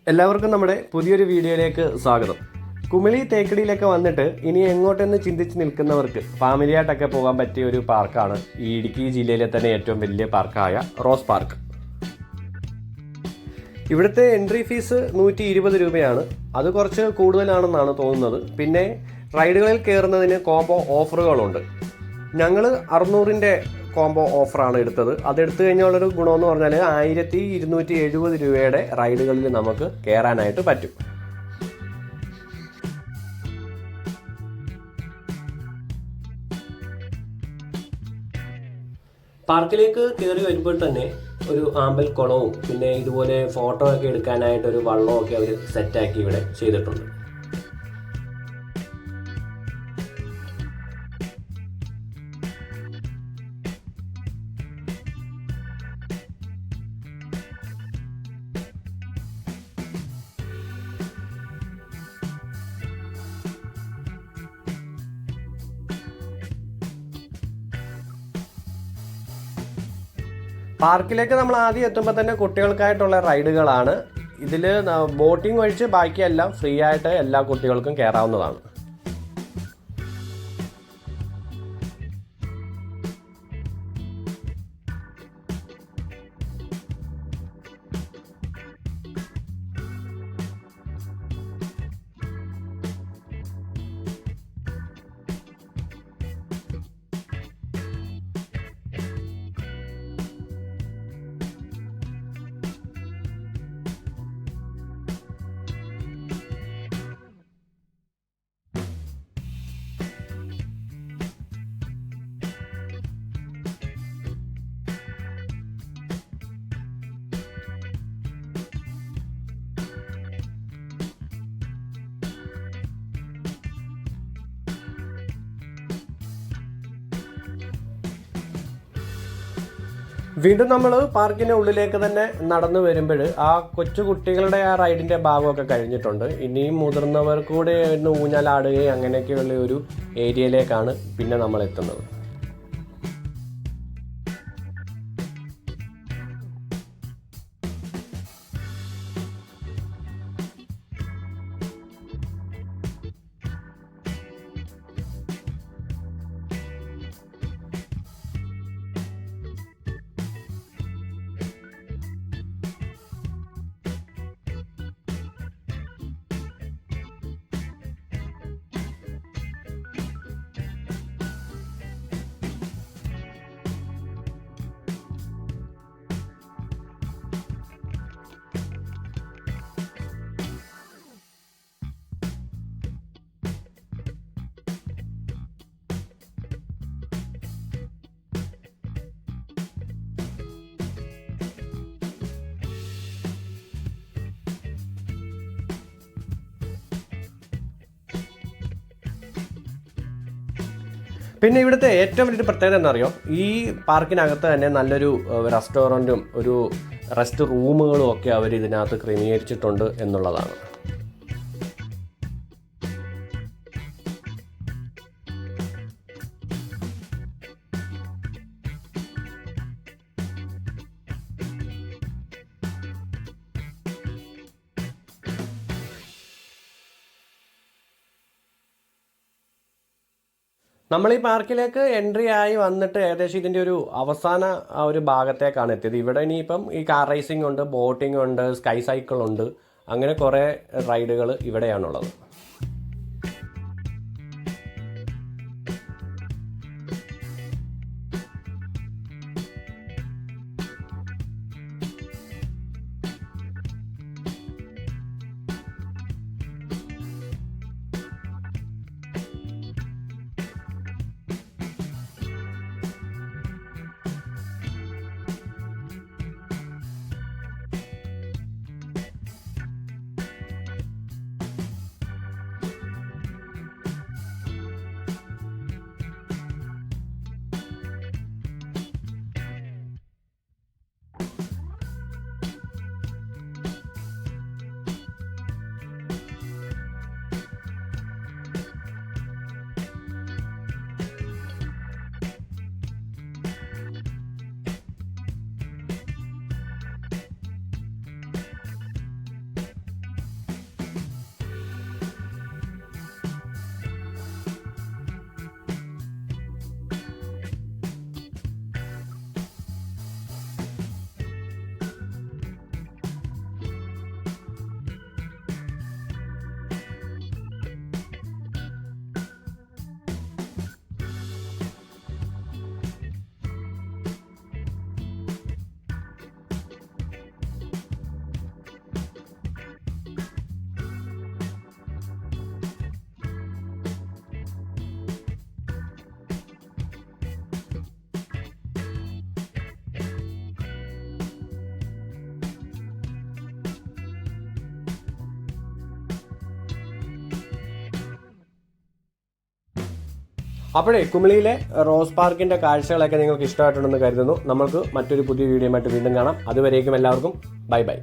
എല്ലാവർക്കും നമ്മുടെ പുതിയൊരു വീഡിയോയിലേക്ക് സ്വാഗതം. കുമിളി തേക്കടിയിലൊക്കെ വന്നിട്ട് ഇനി എങ്ങോട്ടെന്ന് ചിന്തിച്ച് നിൽക്കുന്നവർക്ക് ഫാമിലിയായിട്ടൊക്കെ പോകാൻ പറ്റിയ ഒരു പാർക്കാണ് ഈ ഇടുക്കി ജില്ലയിലെ തന്നെ ഏറ്റവും വലിയ പാർക്കായ റോസ് പാർക്ക്. ഇവിടുത്തെ എൻട്രി ഫീസ് 120 രൂപയാണ്. അത് കുറച്ച് കൂടുതലാണെന്നാണ് തോന്നുന്നത്. പിന്നെ റൈഡുകളിൽ കയറുന്നതിന് കോംബോ ഓഫറുകളുണ്ട്. ഞങ്ങൾ 600-ൻ്റെ കോംബോ ഓഫറാണ് എടുത്തത്. അതെടുത്തു കഴിഞ്ഞുള്ളൊരു ഗുണമെന്ന് പറഞ്ഞാൽ 1270 രൂപയുടെ റൈഡുകളിൽ നമുക്ക് കയറാനായിട്ട് പറ്റും. പാർക്കിലേക്ക് കയറി വരുമ്പോൾ തന്നെ ഒരു ആമ്പൽ കുളവും പിന്നെ ഇതുപോലെ ഫോട്ടോ ഒക്കെ എടുക്കാനായിട്ടൊരു വള്ളവും ഒക്കെ അവർ സെറ്റാക്കി ഇവിടെ ചെയ്തിട്ടുണ്ട്. പാർക്കിലേക്ക് നമ്മൾ ആദ്യം എത്തുമ്പോൾ തന്നെ കുട്ടികൾക്കായിട്ടുള്ള റൈഡുകളാണ്. ഇതിൽ ബോട്ടിംഗ് ഒഴിച്ച് ബാക്കിയെല്ലാം ഫ്രീ ആയിട്ട് എല്ലാ കുട്ടികൾക്കും കയറാവുന്നതാണ്. വീണ്ടും നമ്മൾ പാർക്കിൻ്റെ ഉള്ളിലേക്ക് തന്നെ നടന്നു വരുമ്പോൾ ആ കൊച്ചു കുട്ടികളുടെ ആ റൈഡിൻ്റെ ഭാഗമൊക്കെ കഴിഞ്ഞിട്ടുണ്ട്. ഇനിയും മുതിർന്നവർ കൂടെ ഒന്ന് ഊഞ്ഞാലാടുകയും അങ്ങനെയൊക്കെയുള്ള ഒരു ഏരിയയിലേക്കാണ് പിന്നെ നമ്മൾ എത്തുന്നത്. പിന്നെ ഇവിടുത്തെ ഏറ്റവും വലിയൊരു പ്രത്യേകത എന്നറിയോ, ഈ പാർക്കിനകത്ത് തന്നെ നല്ലൊരു റെസ്റ്റോറൻറ്റും ഒരു റെസ്റ്റ് റൂമുകളും ഒക്കെ അവർ ഇതിനകത്ത് ക്രമീകരിച്ചിട്ടുണ്ട് എന്നുള്ളതാണ്. നമ്മൾ ഈ പാർക്കിലേക്ക് എൻട്രി ആയി വന്നിട്ട് ഏകദേശം ഇതിൻ്റെ ഒരു അവസാന ആ ഒരു ഭാഗത്തേക്കാണ് എത്തിയത്. ഇവിടെ ഇനിയിപ്പം ഈ കാർ റേസിംഗ് ഉണ്ട്, ബോട്ടിംഗ് ഉണ്ട്, സ്കൈ സൈക്കിൾ ഉണ്ട്, അങ്ങനെ കുറേ റൈഡുകൾ ഇവിടെയാണുള്ളത്. അപ്പോഴേ കുമിളിയിലെ റോസ് പാർക്കിൻ്റെ കാഴ്ചകളൊക്കെ നിങ്ങൾക്ക് ഇഷ്ടമായിട്ടുണ്ടെന്ന് കരുതുന്നു. നമ്മൾക്ക് മറ്റൊരു പുതിയ വീഡിയോയുമായിട്ട് വീണ്ടും കാണാം. അതുവരേക്കും എല്ലാവർക്കും ബൈ ബൈ.